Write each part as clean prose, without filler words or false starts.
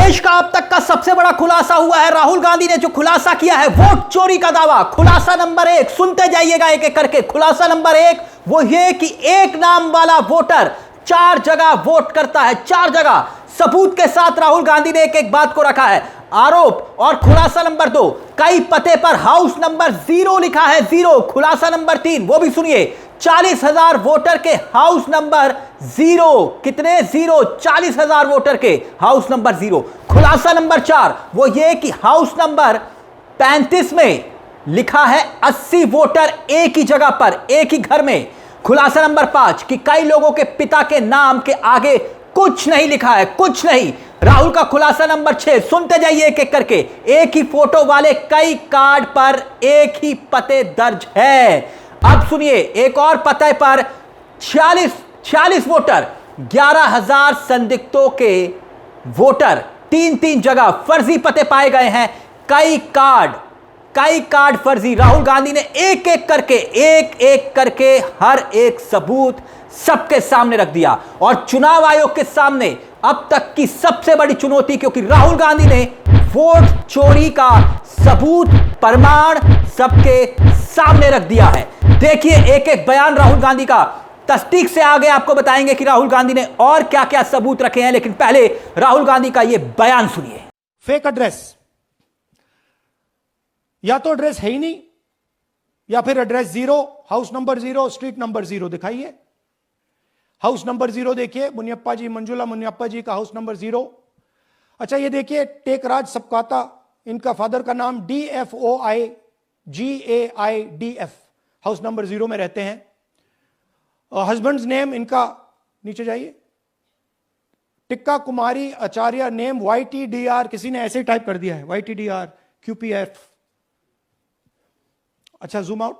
देश का अब तक का सबसे बड़ा खुलासा हुआ है। राहुल गांधी ने जो खुलासा किया है वोट चोरी का दावा। खुलासा नंबर 1, सुनते जाइएगा एक एक करके। खुलासा नंबर 1 वो ये कि एक नाम वाला वोटर 4 जगह वोट करता है, 4 जगह। सबूत के साथ राहुल गांधी ने एक एक बात को रखा है आरोप। और खुलासा नंबर 2, कई पते पर हाउस नंबर 0 लिखा है, 0। खुलासा नंबर 3 वो भी सुनिए, 40,000 वोटर के हाउस नंबर 0। कितने? 0। 40,000 वोटर के हाउस नंबर 0। खुलासा नंबर 4 वो ये कि हाउस नंबर 35 में लिखा है 80 वोटर एक ही जगह पर, एक ही घर में। खुलासा नंबर 5 कि कई लोगों के पिता के नाम के आगे कुछ नहीं लिखा है, कुछ नहीं। राहुल का खुलासा नंबर 6, सुनते जाइए एक एक करके। एक ही फोटो वाले कई कार्ड पर एक ही पते दर्ज है। अब सुनिए, एक और पते पर 46 वोटर, 11,000 संदिग्धों के वोटर 3 जगह फर्जी पते पाए गए हैं। कई कार्ड फर्जी। राहुल गांधी ने एक एक करके हर एक सबूत सबके सामने रख दिया। और चुनाव आयोग के सामने अब तक की सबसे बड़ी चुनौती, क्योंकि राहुल गांधी ने वोट चोरी का सबूत, प्रमाण सबके सामने रख दिया है। देखिए एक एक बयान राहुल गांधी का। तस्दीक से आगे आपको बताएंगे कि राहुल गांधी ने और क्या क्या सबूत रखे हैं, लेकिन पहले राहुल गांधी का यह बयान सुनिए। फेक एड्रेस, या तो एड्रेस है ही नहीं, या फिर address 0, house number 0, street number 0 दिखाइए। हाउस नंबर 0 देखिए, मुनियप्पा जी, मंजुला मुनियप्पा जी का हाउस नंबर 0। अच्छा ये देखिए, टेकराज सबकाता, इनका फादर का नाम DFOIGAIDF, हाउस नंबर 0 में रहते हैं। हस्बैंड्स नेम इनका, नीचे जाइए, टिक्का कुमारी आचार्य, नेम YTDR, किसी ने ऐसे टाइप कर दिया है, YTDR QPF। अच्छा जूम आउट।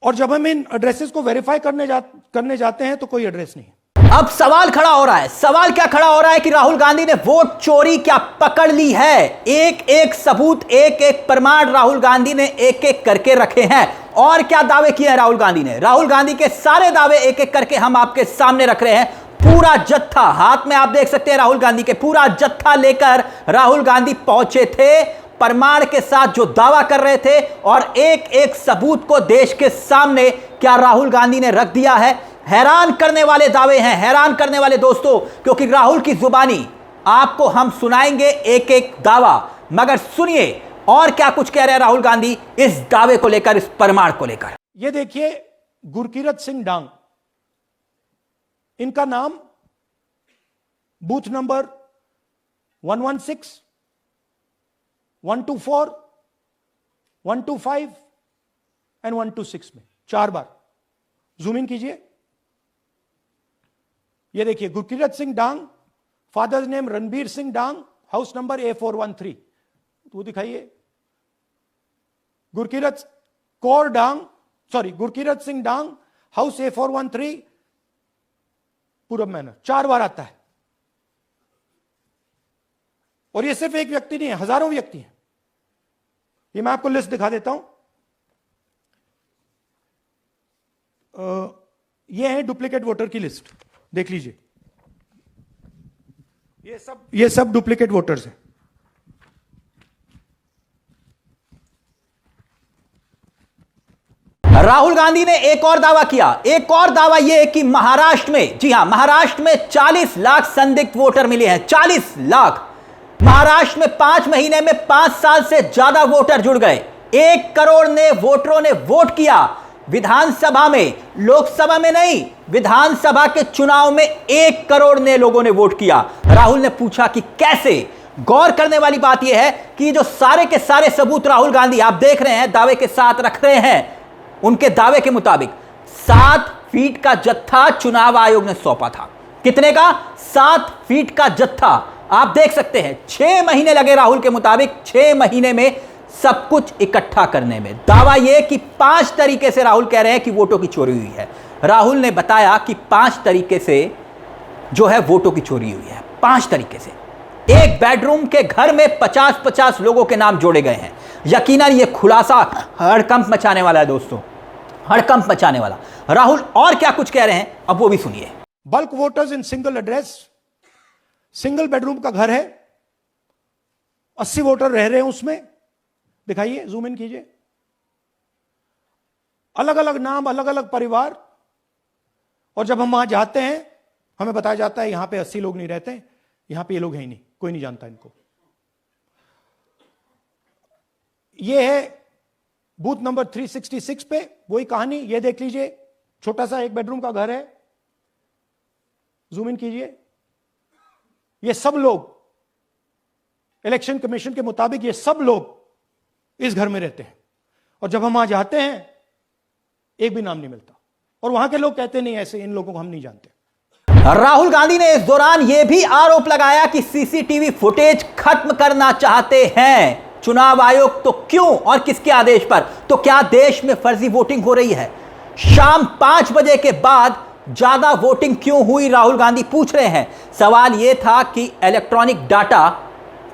और जब हम इन एड्रेसेस को वेरीफाई करने जाते हैं तो कोई एड्रेस नहीं। अब सवाल खड़ा हो रहा है। सवाल क्या खड़ा हो रहा है कि राहुल गांधी ने वोट चोरी क्या पकड़ ली है। एक एक सबूत, एक एक प्रमाण राहुल गांधी ने एक एक करके रखे हैं। और क्या दावे किए हैं राहुल गांधी ने? राहुल गांधी के सारे दावे एक एक करके हम आपके सामने रख रहे हैं। पूरा जत्था हाथ में आप देख सकते हैं, राहुल गांधी के पूरा जत्था लेकर राहुल गांधी पहुंचे थे, प्रमाण के साथ जो दावा कर रहे थे। और एक एक सबूत को देश के सामने क्या राहुल गांधी ने रख दिया है। हैरान करने वाले दावे हैं, हैरान करने वाले दोस्तों, क्योंकि राहुल की जुबानी आपको हम सुनाएंगे एक एक दावा। मगर सुनिए और क्या कुछ कह रहे हैं राहुल गांधी इस दावे को लेकर, इस प्रमाण को लेकर। ये देखिए, गुरकीरत सिंह डांग, इनका नाम बूथ नंबर 116, 124, 125 एंड 126 में 4 बार। जूम इन कीजिए। ये देखिए, गुरकीरत सिंह डांग, फादर्स नेम रणबीर सिंह डांग, हाउस नंबर A413, वो दिखाइए। गुरकीरत सिंह डांग, हाउस A413, पूरब मैनर, 4 बार आता है। और ये सिर्फ एक व्यक्ति नहीं है, हजारों व्यक्ति हैं। ये मैं आपको लिस्ट दिखा देता हूं। ये है डुप्लीकेट वोटर की लिस्ट, देख लीजिए। ये सब डुप्लीकेट वोटर्स हैं। राहुल गांधी ने एक और दावा किया। एक और दावा यह कि महाराष्ट्र में, जी हां, महाराष्ट्र में 40 लाख संदिग्ध वोटर मिले हैं। 40 लाख। महाराष्ट्र में 5 महीने में 5 साल से ज्यादा वोटर जुड़ गए। 1 करोड़ ने वोटरों ने वोट किया विधानसभा में, लोकसभा में नहीं, विधानसभा के चुनाव में 1 करोड़ ने लोगों ने वोट किया। राहुल ने पूछा कि कैसे। गौर करने वाली बात यह है कि जो सारे के सारे सबूत राहुल गांधी आप देख रहे हैं दावे के साथ रख रहे हैं, उनके दावे के मुताबिक 7 फीट का जत्था चुनाव आयोग ने सौंपा था। कितने का? 7 फीट का जत्था। आप देख सकते हैं 6 महीने लगे राहुल के मुताबिक, 6 महीने में सब कुछ इकट्ठा करने में। दावा यह कि 5 तरीके से राहुल कह रहे हैं कि वोटों की चोरी हुई है। राहुल ने बताया कि 5 तरीके से जो है वोटों की चोरी हुई है। 5 तरीके से। एक बेडरूम के घर में 50-50 लोगों के नाम जोड़े गए हैं। यकीनन यह खुलासा हड़कंप मचाने वाला है दोस्तों, हड़कंप मचाने वाला। राहुल और क्या कुछ कह रहे हैं अब वो भी सुनिए। Bulk voters in single address, single bedroom का घर है, 80 वोटर रह रहे हैं उसमें, दिखाइए, जूम इन कीजिए, अलग अलग नाम, अलग अलग परिवार। और जब हम वहां जाते हैं हमें बताया जाता है यहां पे 80 लोग नहीं रहते, यहां पे ये लोग हैं ही नहीं, कोई नहीं जानता इनको। ये है बूथ नंबर 366 पे वही कहानी, ये देख लीजिए, छोटा सा एक बेडरूम का घर है, जूम इन कीजिए। ये सब लोग इलेक्शन कमीशन के मुताबिक, ये सब लोग इस घर में रहते हैं। और जब हम वहां जाते हैं एक भी नाम नहीं मिलता, और वहां के लोग कहते नहीं ऐसे, इन लोगों को हम नहीं जानते। राहुल गांधी ने इस दौरान यह भी आरोप लगाया कि सीसीटीवी फुटेज खत्म करना चाहते हैं चुनाव आयोग, तो क्यों और किसके आदेश पर? तो क्या देश में फर्जी वोटिंग हो रही है? शाम 5 बजे के बाद ज्यादा वोटिंग क्यों हुई, राहुल गांधी पूछ रहे हैं। सवाल यह था कि इलेक्ट्रॉनिक डाटा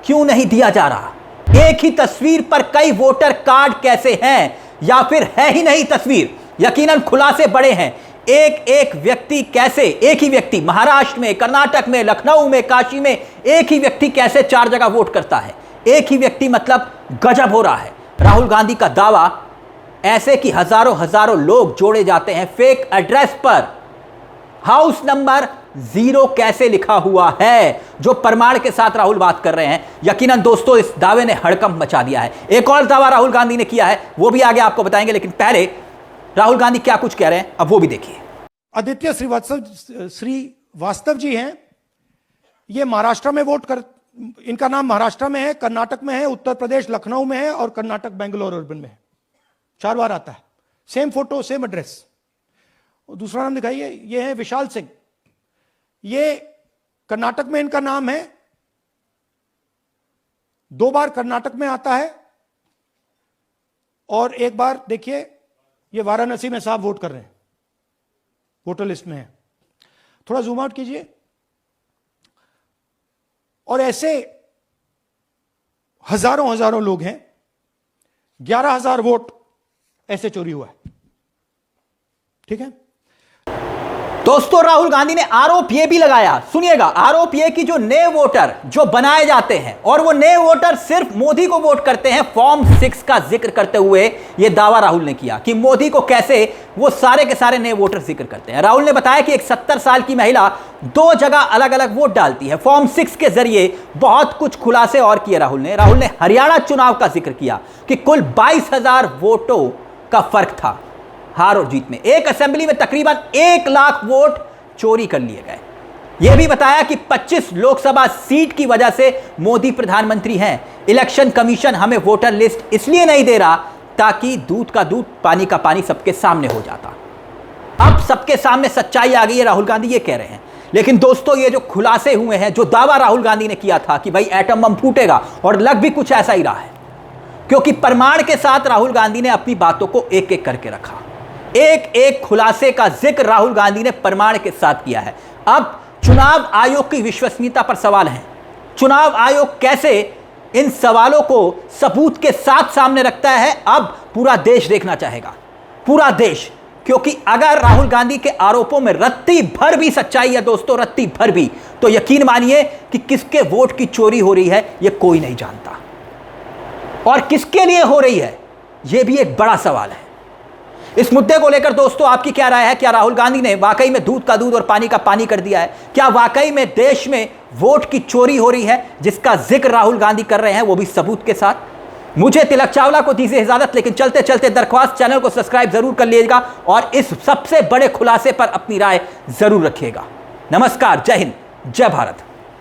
क्यों नहीं दिया जा रहा? एक ही तस्वीर पर कई वोटर कार्ड कैसे हैं, या फिर है ही नहीं तस्वीर? यकीनन खुलासे बड़े हैं। एक एक व्यक्ति कैसे, एक ही व्यक्ति महाराष्ट्र में, कर्नाटक में, लखनऊ में, काशी में, एक ही व्यक्ति कैसे 4 जगह वोट करता है? एक ही व्यक्ति, मतलब गजब हो रहा है। राहुल गांधी का दावा ऐसे कि हजारों हजारों लोग जोड़े जाते हैं फेक एड्रेस पर। हाउस नंबर 0 कैसे लिखा हुआ है, जो प्रमाण के साथ राहुल बात कर रहे हैं। यकीनन दोस्तों इस दावे ने हड़कंप मचा दिया है। एक और दावा राहुल गांधी ने किया है, वो भी आगे आपको बताएंगे, लेकिन पहले राहुल गांधी क्या कुछ कह रहे हैं अब वो भी देखिए। आदित्य श्रीवास्तव जी हैं, ये महाराष्ट्र में वोट कर, इनका नाम महाराष्ट्र में है, कर्नाटक में है, उत्तर प्रदेश लखनऊ में है, और कर्नाटक बेंगलोर अर्बन में है। 4 बार आता है, सेम फोटो सेम एड्रेस। दूसरा नाम दिखाइए, ये है विशाल सिंह, ये कर्नाटक में इनका नाम है, 2 बार कर्नाटक में आता है, और 1 बार देखिए ये वाराणसी में साहब वोट कर रहे हैं, वोटर लिस्ट में है। थोड़ा जूम आउट कीजिए। और ऐसे हजारों हजारों लोग हैं, 11,000 वोट ऐसे चोरी हुआ है। ठीक है दोस्तों, राहुल गांधी ने आरोप यह भी लगाया, सुनिएगा, आरोप यह कि जो नए वोटर जो बनाए जाते हैं और वो नए वोटर सिर्फ मोदी को वोट करते हैं। फॉर्म 6 का जिक्र करते हुए यह दावा राहुल ने किया कि मोदी को कैसे वो सारे के सारे नए वोटर जिक्र करते हैं। राहुल ने बताया कि एक 70 साल की महिला 2 जगह अलग अलग वोट डालती है। फॉर्म 6 के जरिए बहुत कुछ खुलासे और किए राहुल ने हरियाणा चुनाव का जिक्र किया कि कुल 22,000 वोटों का फर्क था हार और जीत में। एक असेंबली में तकरीबन 1 लाख वोट चोरी कर लिए गए। यह भी बताया कि 25 लोकसभा सीट की वजह से मोदी प्रधानमंत्री हैं। इलेक्शन कमीशन हमें वोटर लिस्ट इसलिए नहीं दे रहा ताकि दूध का दूध पानी का पानी सबके सामने हो जाता। अब सबके सामने सच्चाई आ गई है, राहुल गांधी ये कह रहे हैं। लेकिन दोस्तों ये जो खुलासे हुए हैं, जो दावा राहुल गांधी ने किया था कि भाई एटम बम फूटेगा, और लग भी कुछ ऐसा ही रहा है, क्योंकि प्रमाण के साथ राहुल गांधी ने अपनी बातों को एक एक करके रखा। एक एक खुलासे का जिक्र राहुल गांधी ने प्रमाण के साथ किया है। अब चुनाव आयोग की विश्वसनीयता पर सवाल है। चुनाव आयोग कैसे इन सवालों को सबूत के साथ सामने रखता है, अब पूरा देश देखना चाहेगा, पूरा देश। क्योंकि अगर राहुल गांधी के आरोपों में रत्ती भर भी सच्चाई है दोस्तों, रत्ती भर भी, तो यकीन मानिए कि किसके वोट की चोरी हो रही है यह कोई नहीं जानता, और किसके लिए हो रही है यह भी एक बड़ा सवाल है। इस मुद्दे को लेकर दोस्तों आपकी क्या राय है? क्या राहुल गांधी ने वाकई में दूध का दूध और पानी का पानी कर दिया है? क्या वाकई में देश में वोट की चोरी हो रही है, जिसका जिक्र राहुल गांधी कर रहे हैं, वो भी सबूत के साथ? मुझे तिलक चावला को दीजिए इजाजत, लेकिन चलते चलते दरख्वास्त, चैनल को सब्सक्राइब जरूर कर लीजिएगा और इस सबसे बड़े खुलासे पर अपनी राय जरूर रखिएगा। नमस्कार, जय हिंद, जय भारत।